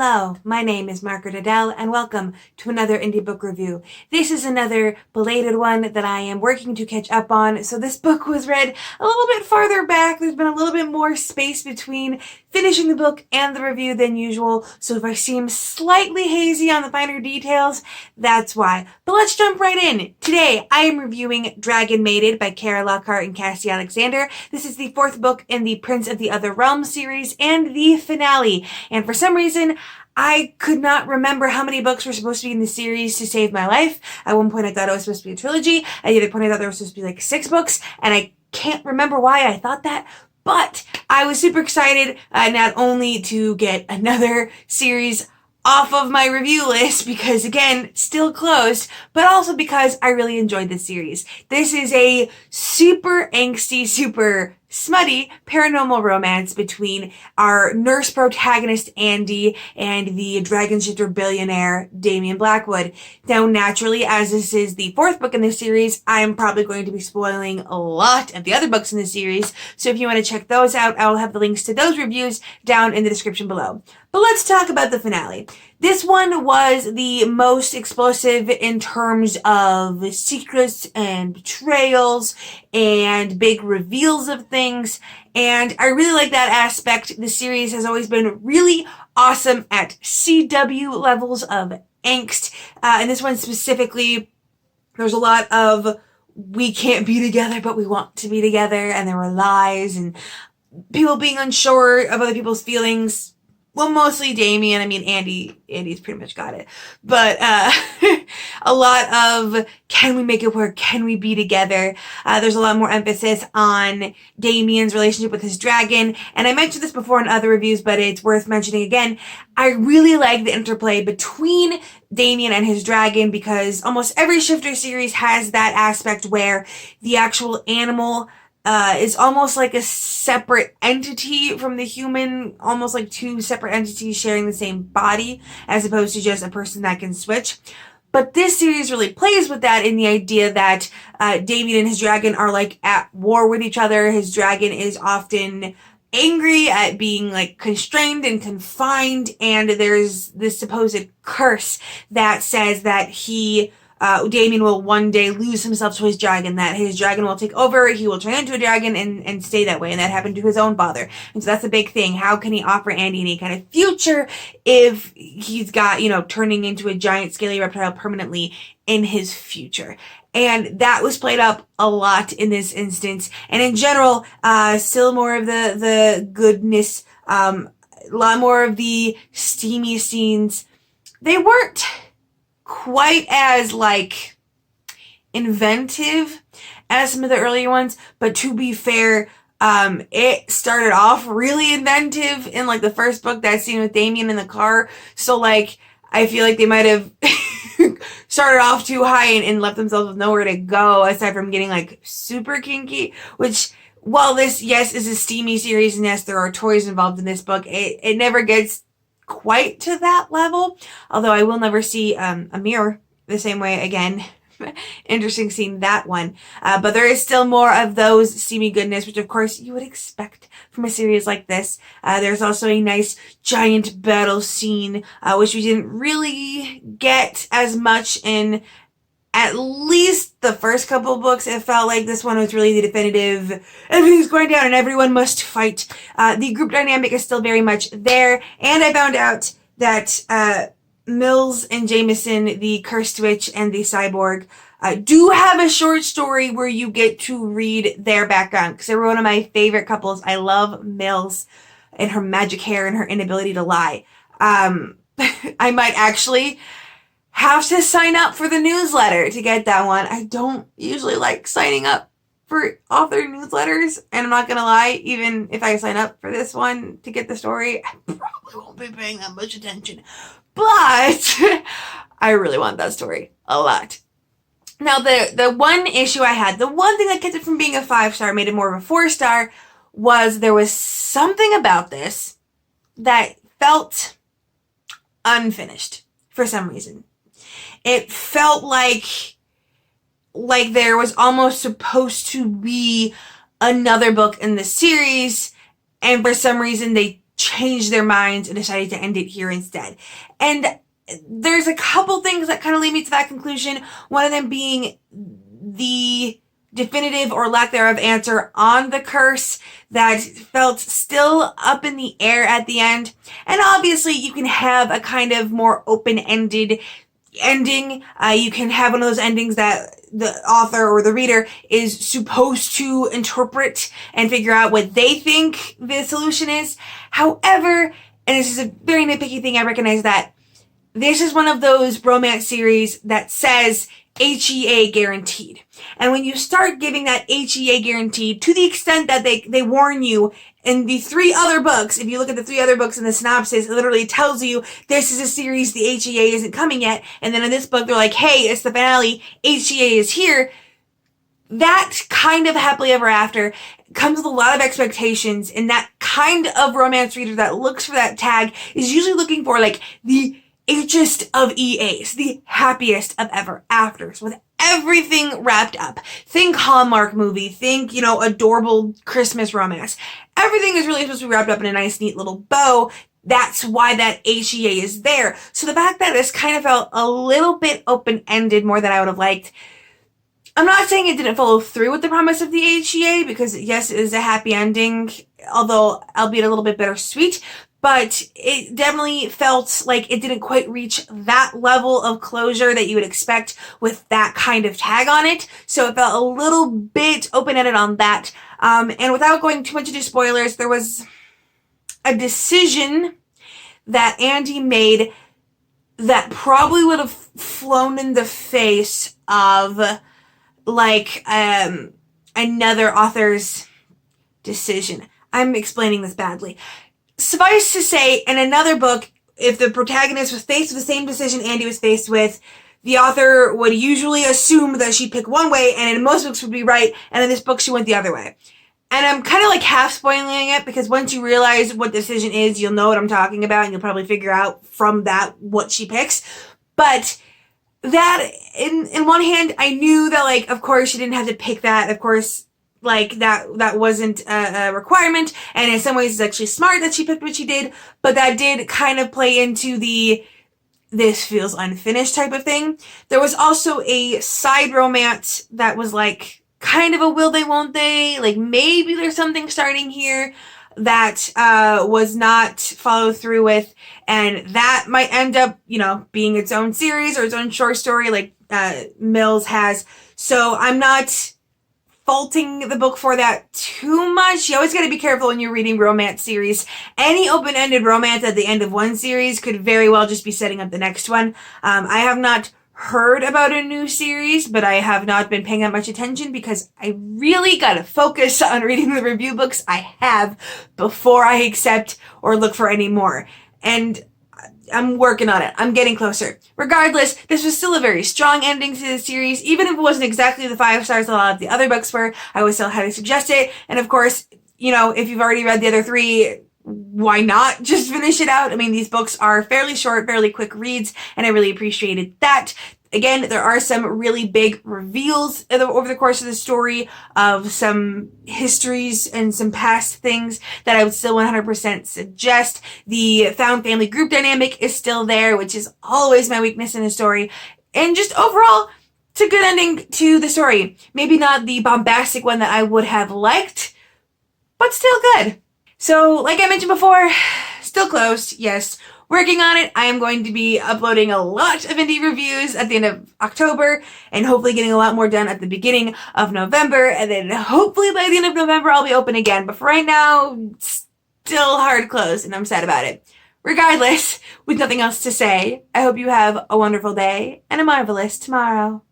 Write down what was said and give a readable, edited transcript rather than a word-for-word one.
Hello, my name is Margaret Adele, and welcome to another indie book review. This is another belated one that I am working to catch up on. So this book was read a little bit farther back. There's been a little bit more space between finishing the book and the review than usual. So if I seem slightly hazy on the finer details, that's why. But let's jump right in. Today, I am reviewing Dragon Mated by Kara Lockhart and Cassie Alexander. This is the fourth book in the Prince of the Other Realms series and the finale. And for some reason, I could not remember how many books were supposed to be in the series to save my life. At one point, I thought it was supposed to be a trilogy. At the other point, I thought there was supposed to be like 6 books, and I can't remember why I thought that. But I was super excited not only to get another series off of my review list because, again, still closed, but also because I really enjoyed this series. This is a super angsty, super smutty paranormal romance between our nurse protagonist Andy and the dragon shifter billionaire Damien Blackwood. Now, naturally, as this is the fourth book in the series, I'm probably going to be spoiling a lot of the other books in the series, so if you want to check those out, I will have the links to those reviews down in the description below. But let's talk about the finale. This one was the most explosive in terms of secrets and betrayals and big reveals of things, and I really like that aspect. The series has always been really awesome at CW levels of angst, and this one specifically, there's a lot of we can't be together, but we want to be together, and there were lies and people being unsure of other people's feelings. Well, mostly Damien. I mean, Andy's pretty much got it. But a lot of, can we make it work? Can we be together? There's a lot more emphasis on Damien's relationship with his dragon. And I mentioned this before in other reviews, but it's worth mentioning again. I really like the interplay between Damien and his dragon because almost every Shifter series has that aspect where the actual animal is almost like a separate entity from the human, almost like 2 separate entities sharing the same body, as opposed to just a person that can switch. But this series really plays with that in the idea that Damien and his dragon are like at war with each other. His dragon is often angry at being like constrained and confined, and there's this supposed curse that says that Damien will one day lose himself to his dragon, that his dragon will take over, he will turn into a dragon and stay that way, and that happened to his own father. And so that's a big thing. How can he offer Andy any kind of future if he's got, turning into a giant scaly reptile permanently in his future? And that was played up a lot in this instance. And in general, still more of the goodness, a lot more of the steamy scenes. They weren't quite as inventive as some of the earlier ones, but to be fair, it started off really inventive in the first book, that scene with Damien in the car. So I feel like they might have started off too high and left themselves with nowhere to go aside from getting super kinky, which, while this, yes, is a steamy series, and yes, there are toys involved in this book, it never gets quite to that level, although I will never see a mirror the same way again. Interesting seeing that one, but there is still more of those steamy goodness, which of course you would expect from a series like this. There's also a nice giant battle scene, which we didn't really get as much in at least the first couple of books. It felt like this one was really the definitive, everything's going down and everyone must fight. The group dynamic is still very much there, and I found out that Mills and Jameson, the cursed witch and the cyborg, do have a short story where you get to read their background, because they're one of my favorite couples. I love Mills and her magic hair and her inability to lie. I might actually have to sign up for the newsletter to get that one. I don't usually like signing up for author newsletters, and I'm not gonna lie, even if I sign up for this one to get the story, I probably won't be paying that much attention. But I really want that story a lot. Now, the one issue I had, the one thing that kept it from being a 5-star, made it more of a 4-star, was there was something about this that felt unfinished for some reason. It felt like there was almost supposed to be another book in the series, and for some reason they changed their minds and decided to end it here instead. And there's a couple things that kind of lead me to that conclusion. One of them being the definitive or lack thereof answer on the curse that felt still up in the air at the end. And obviously you can have a kind of more open-ended ending. You can have one of those endings that the author or the reader is supposed to interpret and figure out what they think the solution is. However, and this is a very nitpicky thing, I recognize that this is one of those romance series that says HEA guaranteed. And when you start giving that HEA guaranteed to the extent that they warn you in the 3 other books, if you look at the 3 other books in the synopsis, it literally tells you this is a series, the HEA isn't coming yet. And then in this book, they're like, hey, it's the finale, HEA is here. That kind of happily ever after comes with a lot of expectations, and that kind of romance reader that looks for that tag is usually looking for like the H'est of EAs, the happiest of ever afters, with everything wrapped up. Think Hallmark movie, think, adorable Christmas romance. Everything is really supposed to be wrapped up in a nice, neat little bow. That's why that HEA is there. So the fact that this kind of felt a little bit open-ended more than I would have liked. I'm not saying it didn't follow through with the promise of the HEA, because yes, it is a happy ending, although albeit a little bit bittersweet. But it definitely felt like it didn't quite reach that level of closure that you would expect with that kind of tag on it. So it felt a little bit open-ended on that. And without going too much into spoilers, there was a decision that Andy made that probably would have flown in the face of another author's decision. I'm explaining this badly. Suffice to say, in another book, if the protagonist was faced with the same decision Andy was faced with, the author would usually assume that she'd pick one way, and in most books would be right, and in this book she went the other way. And I'm kind of half spoiling it, because once you realize what the decision is, you'll know what I'm talking about, and you'll probably figure out from that what she picks. But that, in one hand, I knew that, of course she didn't have to pick that, of course, that wasn't a requirement, and in some ways it's actually smart that she picked what she did, but that did kind of play into the this feels unfinished type of thing. There was also a side romance that was kind of a will they won't they, maybe there's something starting here, that was not followed through with, and that might end up, being its own series or its own short story like Mills has. So I'm not faulting the book for that too much. You always got to be careful when you're reading romance series. Any open-ended romance at the end of one series could very well just be setting up the next one. I have not heard about a new series, but I have not been paying that much attention because I really got to focus on reading the review books I have before I accept or look for any more. And I'm working on it. I'm getting closer. Regardless, this was still a very strong ending to the series. Even if it wasn't exactly the 5 stars that a lot of the other books were, I would still highly suggest it. And of course, if you've already read the other 3, why not just finish it out? I mean, these books are fairly short, fairly quick reads, and I really appreciated that. Again, there are some really big reveals over the course of the story of some histories and some past things that I would still 100% suggest. The found family group dynamic is still there, which is always my weakness in a story. And just overall, it's a good ending to the story. Maybe not the bombastic one that I would have liked, but still good. So, like I mentioned before, still closed, yes. Working on it. I am going to be uploading a lot of indie reviews at the end of October and hopefully getting a lot more done at the beginning of November. And then hopefully by the end of November, I'll be open again. But for right now, still hard closed and I'm sad about it. Regardless, with nothing else to say, I hope you have a wonderful day and a marvelous tomorrow.